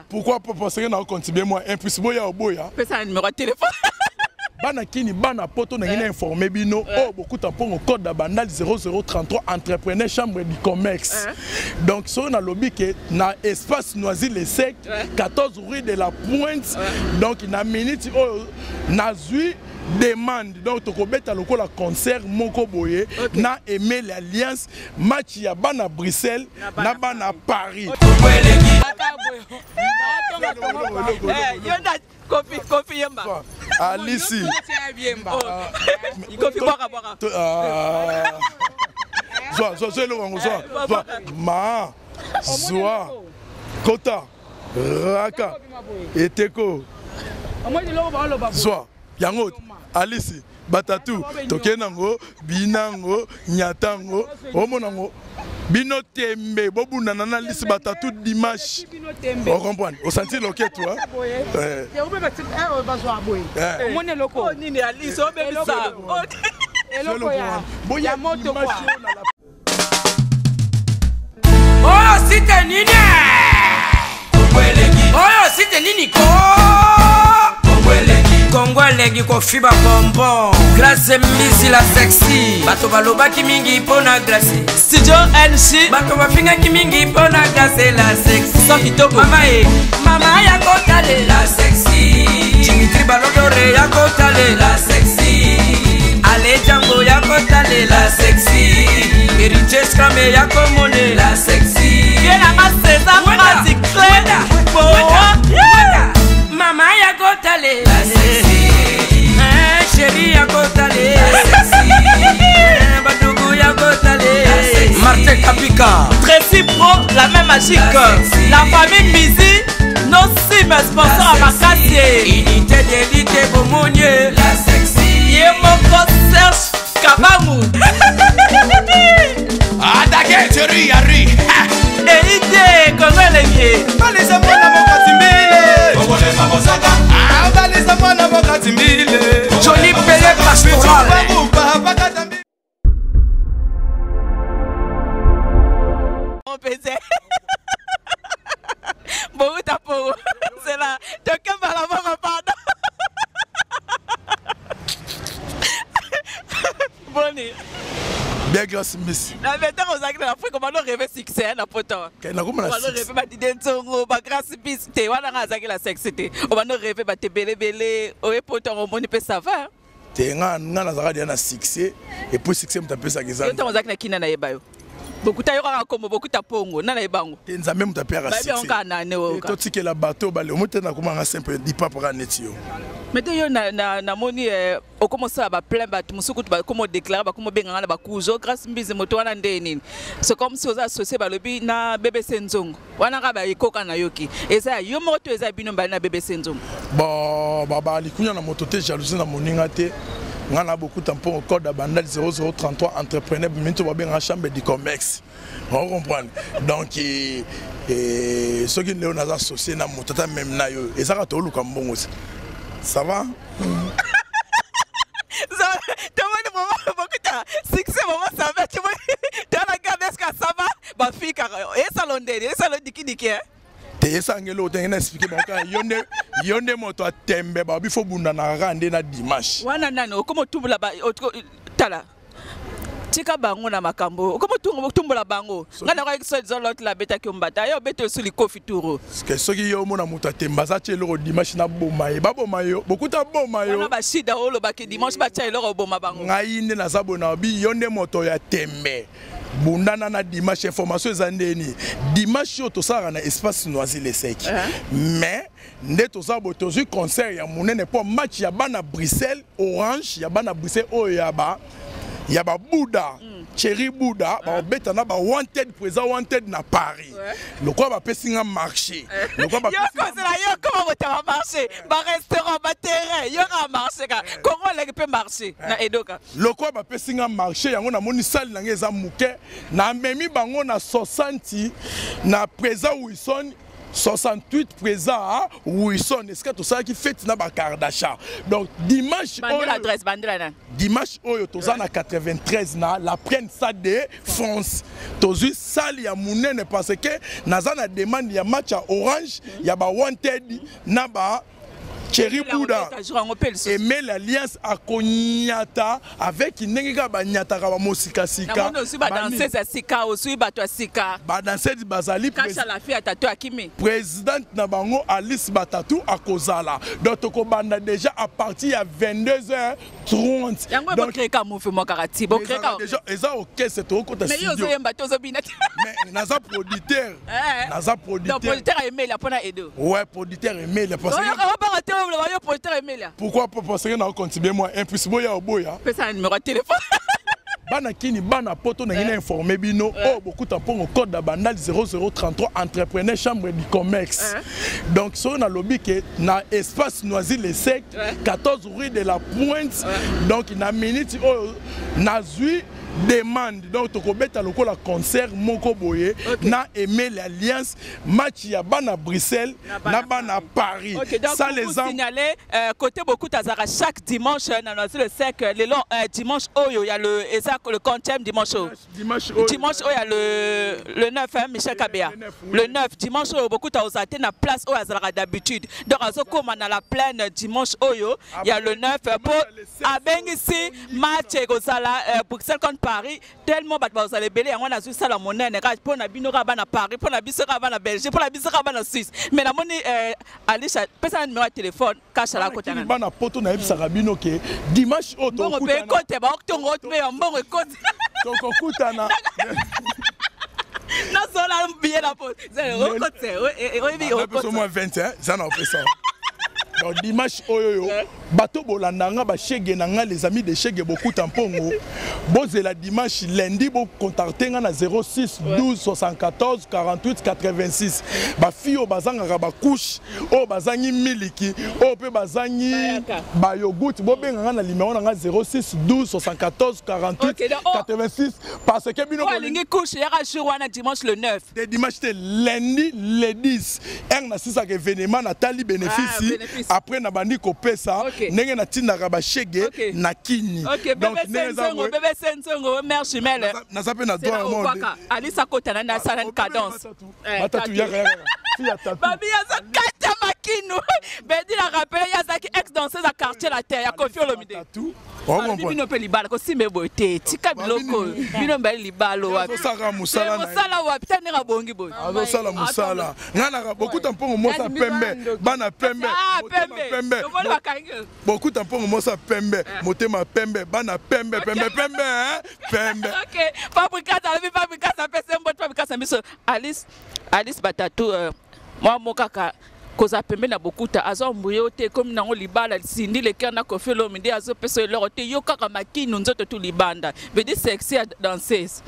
Pourquoi pas parce que nous contribué moi impossible ya oboya. Fais ça un numéro de téléphone. Bana kini bana poto na ngine informé bino beaucoup tampon au code d'abandal 0033 entrepreneur chambre du commerce. Donc sur na lobby que na espace Noisy les Sec 14 rue de la Pointe. Donc na minute na zui demande donc to kobeta lokola concert moko boye na aimer l'alliance match ya bana Bruxelles na bana Paris. Kofi yemba. Alice. Kofi boka. Ma Zoa Kota Raka Eteko Zoa Yango Alice Batatu Tokenango Binango Nyatango Omonango Bino tembe bobuna nana lisi batatu dimanche. On comprend. Au sentir loquet toi. Mone loko nini Alice obebisa. Eloko ya. Boya moto kwa. Oh site nini? Oh site nini ko? Kongolegi ko fiba bonbon. Grâce misi la sexy. Bato baloba ki mingi pona grâce. Studio NC. Bato bafinga ki mingi pona grâce la sexy. Sans kitoko. Mama ya kotale la sexy. Dimitri Balodore ya kotale la sexy. Ale Django ya kotale la sexy. Eriche Scrame ya komone la sexy. Yena ma César Mazik Cleda. Mama ya kotale la sexy. Chérie ya kotale la sexy. Badougou ya kotale la sexy. Martin Kapika. Tracy Pro, la même magique. La famille Mizi, nos cimes sponsors à Makassie. Unité d'élite Bomonier. La sexy. Yemoko Serge Kabamou. Adake Thierry Yari. Elite Kongolegi. Balisa mwana Mokatimbile. Kongole Mabosaka. Balisa mwana Mokatimbile. Johnny Pelé Pastoral. On pesait. Bon, tapo. C'est là. Tu as qu'à la maman, pardon. Bonnie. Bien grâce Miss. La maintenant on a fait comment on rêve succès na poto. Na comment on rêve ba didenzo ba grâce bis te wana nga zaki la sexité. On va rêve ba te belé o e poto on moni pe ça va. Te nga na zaka na succès et pour succès mtape ça kiza. Yo on zaki na kina na yeba yo. Beaucoup ta yora comme beaucoup ta pongo na yebango. Te nzambe mtape ya succès. Ba bien ka na ne o. To tike la bateau ba le mote na kuma nga simple di pas pour netio. Mais yo na moni o commence à ba plein ba musuku ba comme déclarer ba comme benga na ba kuzo grâce mbizi moto wana ndeni. C'est comme si aux associés ba lobi na BBC Nzongo. Wana ka ba ikoka na yoki. Eza yo moto eza bino ba na BBC Nzongo. Bon baba likunya na moto te jalousie na moninga te. On a beaucoup de temps au code d'abandal 0033 entrepreneur bientôt va bien en chambre du commerce. On comprend. Donc ceux qui sont associés na motata même na yo et ça ka to luka mbongo. Ça va? Succès maman ça va tu vois dans la garde est-ce que ça va ba fille car et salon de et salon diki te sangelo te ngena expliquer ba yonde moto atembe ba bifo bunda na rande na dimanche wana nano comme tumbula ba tala tika bango na makambo comme tumbula bango ngana kwa exo zolot la beta ki mbata yo beta suli kofi turo que soki yo mona moto atemba za chelo dimanche na boma ye ba boma yo bokuta boma yo na ba shida olo ba ki dimanche ba chelo boma bango ngai ne na zabona bi yonde moto ya tembe bundana na dimanche information ezandeni dimanche to sara na espace Noisy les Sec mais nde to sa botozu concert ya munene pour match ya bana Bruxelles Orange ya bana Bruxelles oyaba ya ba Bouddha Chéri Bouddha ba beta na ba wanted présent wanted na Paris le quoi ba pesinga marché le quoi ba yo comment va marcher ba restaurant ba terrain yo va marcher ka comment les peut marcher na edoka le quoi ba pesinga marché yango na moni salle na ngeza muke na memi bango na 60 na présent Wilson 68 présents Wilson est-ce que tout ça qui fait na ba carte d'achat. Donc dimanche l'adresse bandela dimanche oyo toza na 93 na la prenne ça de France. Tozu sali ya munene parce que naza na demande ya match à Orange, ya ba wanted na ba Thierry Bouda et met l'alliance à Konyata avec Nenga Banyata Mosika Sika. Présidente Nabango Alice Batatou à Kozala. Donc on banda déjà à partir de 22h30. Donc déjà ok c'est trop côté studio. Mais naza producteur. Naza producteur. Donc producteur aimé la pona edo. Ouais, producteur aimé la parce que pourquoi pas parce que on continue moi impossible ya oboya. Pesa un numéro de téléphone. Bana kini bana poto na ngine informé bino oh beaucoup tampon au code da bandal 0033 entrepreneur chambre du commerce. Donc so na lobby que na espace Noisy les Sec 14 rue de la Pointe. Donc na minute oh na zui demande donc to kobeta lokola concert moko boye na aimer l'alliance match ya bana Bruxelles na bana Paris. Ça les signaler côté beaucoup tazara chaque dimanche na Noisy le Sec le long dimanche oyo il y a le 50e dimanche dimanche oyo il y a le 9 Michel Kabea le 9 dimanche oyo beaucoup tazate na place oyo azara d'habitude donc azoko na la plaine dimanche oyo il y a le 9 pour abengisi match kozala Bruxelles contre Paris tellement vous allez belé on a vu ça la monnaie pour na bino ka bana Paris pour na biso ka bana Belgique pour na biso ka bana Suisse mais la monnaie Alicia pesa numéro de téléphone cache la côté na bana poto na ebisa rabino ke dimanche auto ko pe côté ba ko me mbongo côté donc okutana na sola billet la poste c'est au côté au côté moins 21 ça n'a pas ça. Donc dimanche oyo bato bolandanga ba chege nanga les amis de chege beaucoup tampongo bozela dimanche lundi bo contacter nga na 06 12 74 48 86 ba fio bazanga ba couche o bazangi miliki o pe bazangi ba yogurt bo benga na numéro nga 06 12 74 48 86 parce que bino lingi couche ya jour wana dimanche le 9 de dimanche te lundi le 10 na sisa que événement na tali bénéfice après na bandi ko pesa ndenge na tinaka ba chege na kini donc bébé sensongo mère jumelle na sape na toi monde Alisa kota na sala cadence batatu ya babi ya za kata makino bedi la rappel ya za ex danseuse à quartier la terre ya Kofi Olomide bino pe libala ko simbe bote tika biloko bino mbali libalo wapi sala musala na musala wapi tane ga bongi boy azo sala musala ngana beaucoup tampongo mosa pembe bana pembe beaucoup tampongo mosa pembe motema pembe bana pembe OK fabrica ça pese mbo fabrica ça miso Alice Batatou moi mokaka koza pembe na bokuta azo mbuyo te comme nango libala sindi le cœur na Kofi Olomide azo pese leur te yo kaka makino nzoto tout libanda veut dire sexy danseuse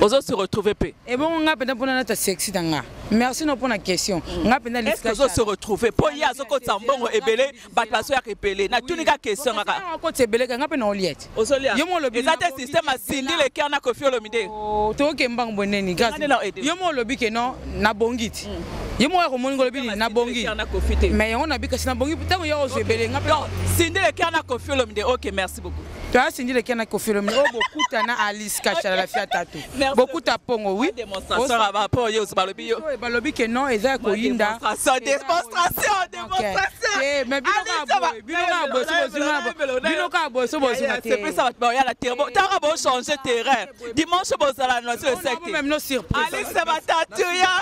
ozo se retrouver pe et bon nga pena pona na ta sexy danga merci no pona question nga pena est-ce que ozo se retrouver po ya azo ko tsambongo ebele bat baso ya repele na tunika question nga ko tsebele nga pena oliet ozo lia yo mo lobi ezate système a sindi le cœur na Kofi Olomide to ke mbango boneni gas yo mo lobi ke non na bongiti yo mo ko moningo lobi na bongi mais on a vu que c'est un bon putain yo je belé ngapela sindi le cœur na Kofi Olomide. OK merci beaucoup tu as sindi le cœur na Kofi Olomide beaucoup tana Alice Kachala la fia tatu beaucoup ta pongo oui démonstration ba po yo balobi yo balobi que non eza ko yinda démonstration eh mais bino ka bo so c'est plus ça va ya la terre tara bo changer terrain dimanche bo sala no c'est secte même no surprise Alice Batatou ya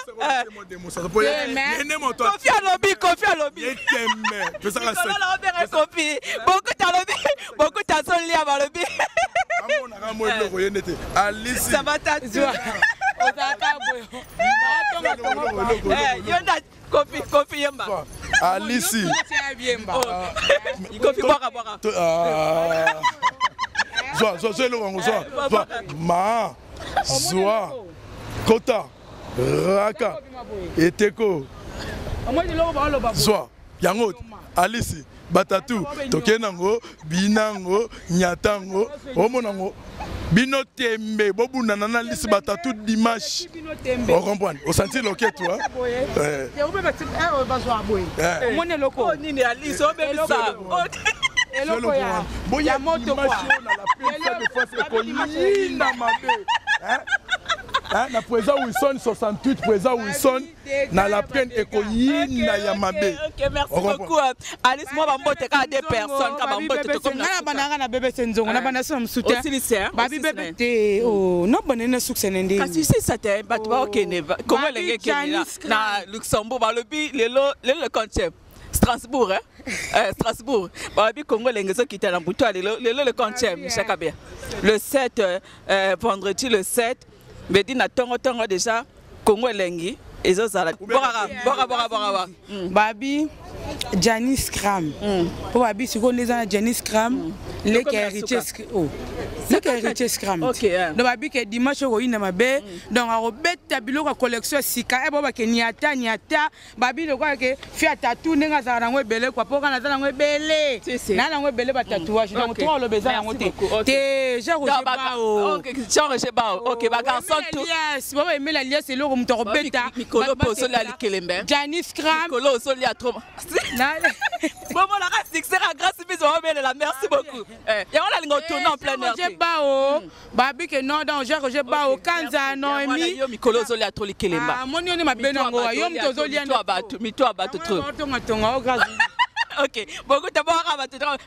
Kofi Olomide beaucoup ta son lia balobi Alice Batatou yonda Kofi yemba Alice Kofi boka ma Zoa Kota Raka Eteko Zoa yango Alice Batatou tokenango binango nyatango omonango Bino tembe, bobu nanana lisi bata tout dimanche. On comprend. Au senti loquet toi. Mon est loco. Nini Alice, on met ça. Eloko ya moto kwa. Na présent Wilson 68 présent Wilson na la peine ekoyina ya mabe. OK, merci beaucoup. Alice moi bambote ka deux personnes ka bambote comme na bananga na bébé Senzongo na bana som soutien. Aussi lycée. Babi bébé te oh non bonne succès nende. Kasi si ça te bat ba OK ne comment les gars na Luxembourg ba le concept Strasbourg Strasbourg babi Congo lengezo qui était dans buto le concept chaque bien. Le 7 vendredi le 7 Bedi na tongo déjà Congo lengi ezo zala bora babi Janice Cram pour babi siko les ana Janice Cram les héritiers Cram donc babi que dimanche ko ina mabe donc a robeta biloko collection sika e boba ke niata babi le quoi que fia tatou nenga za na ngwebele kwa poka na za na ngwebele na na ngwebele ba tatouage donc toi le beza na ngote te genre je ba OK ba garçon tout yes boba emela lias le ko mto robeta Mikolo poso la likelembe Janice Cram Mikolo so li a trop bon la succès grâce biso la merci beaucoup ya on a lingo tourner en plein air je bao babi que non donc je bao kanza noemi yo Mikolo so li a trop likelemba moni oni mabenango yo mto zo li mito abatu trop OK, beaucoup d'abord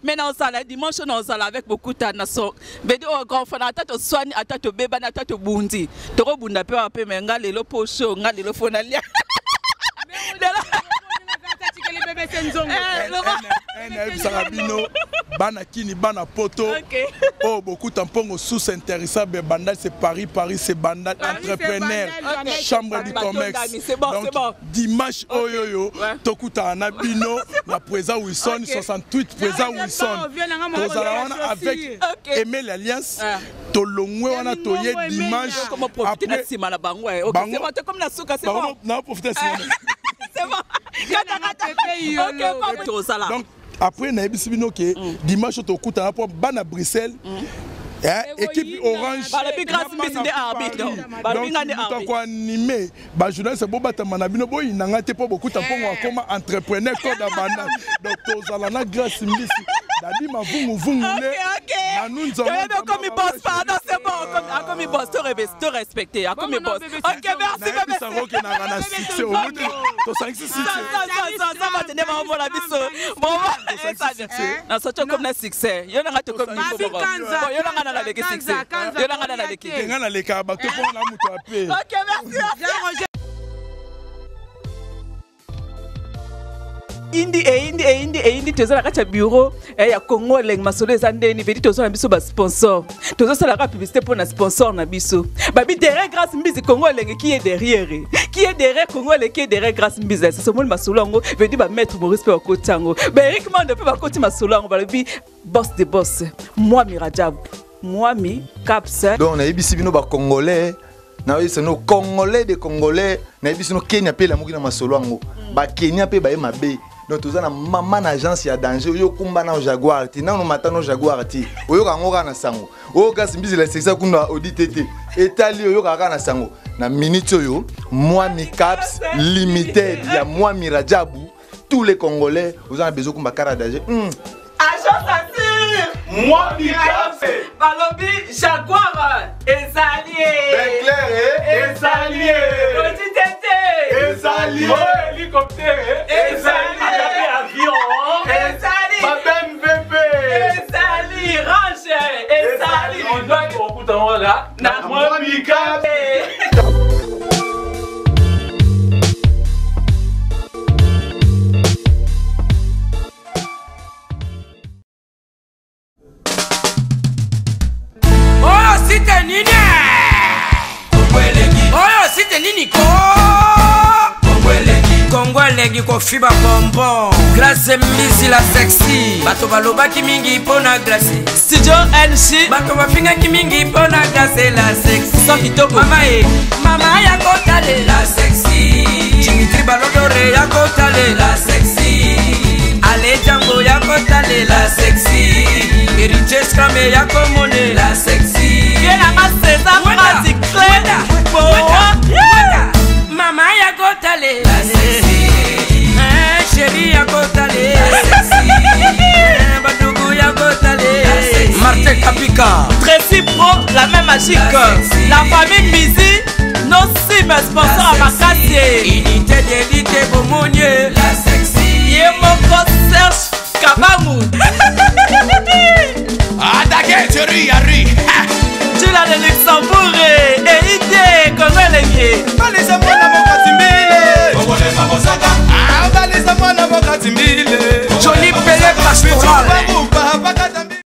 maintenant ça la dimanche on ça avec beaucoup de nations. Vedo grand fana tata soign atata beba na tata bundi. Toro bunda pe ape menga lelo pocho nga lelo fona lia. Bana kini bana poto. Oh beaucoup tampongo sous intéressant bandal c'est Paris c'est bandal entrepreneur chambre du commerce. Donc dimanche oyoyo tokuta na bino la présent Wilson 68 présent Wilson. Avec Aimer l'Alliance tolongwe wana toye dimanche après na bango OK c'est comme la souka c'est bon. Non profiter c'est bon. Donc après na ebisibino ke dimanche tokuta pour bana Bruxelles équipe orange donc quoi animé ba journaliste bo batama bino bo inanga te po beaucoup tampongo akoma entrepreneur code abana donc tozala na grâce mbisi dadi mavungu na nous comme boss pardon c'est bon comme boss te respecter comme boss OK merci bébé ça roque na succès au monde to 5 6 ça va tenir ma la biso bon na so comme na succès yo na to comme yo na na avec succès yo na na avec ngana le ka ba to pour na muto ape OK merci indi tozo la kacha bureau ya Congo leng masolo ezandeni vedi tozo na biso ba sponsor tozo sala ka publicité pour na sponsor na biso babi derrière grâce mbizi Congo leng qui est derrière Congo leng qui est derrière grâce mbizi c'est mon masolo ngo vedi ba maître Maurice pe bakotango ba Eric Mande pe bakoti masolo ngo balobi boss de boss moi Mirajab moi mi Caps donc na ibisi bino ba congolais na oui c'est nos congolais de congolais na ibisi no Kenya pe la mukina masolo ngo ba Kenya pe ba e mabe. Donc tout ça na maman agence ya danger yo kumba na Jaguar ti na no matano Jaguar ti oyo kangoka na sango oyo kasi mbizi la sexa kuna auditete etali oyo kaka na sango na minute oyo moi mi Caps limited ya moi Mirajabu tous les Congolais vous avez besoin kumba kara danger agence assure moi mi Caps balobi Jaguar ezalié ezalié auditete ezalié hélicoptère ezalié avion ezali babem bébé ezali range ezali on doit okuta wala na moi mi Caps Congolais ko fiba bonbon grâce misi la sexy bato baloba ki mingi pona grâce studio NC bato bafinga ki mingi pona grâce la sexy so kitoko mama ya kotale la sexy Dimitri Balodore ya kotale la sexy Ale Django ya kotale la sexy Héritier Scramé ya komone la sexy Mama ya kotale chérie ya kotale Badougou ya kotale Martin Kapika Tracy Pro, la même magique. La famille Mizi, nos sim sponsors à Makassi. Unité d'élite Bomonier la sexy Yemoko Serge Kabamou. Adake chérie ya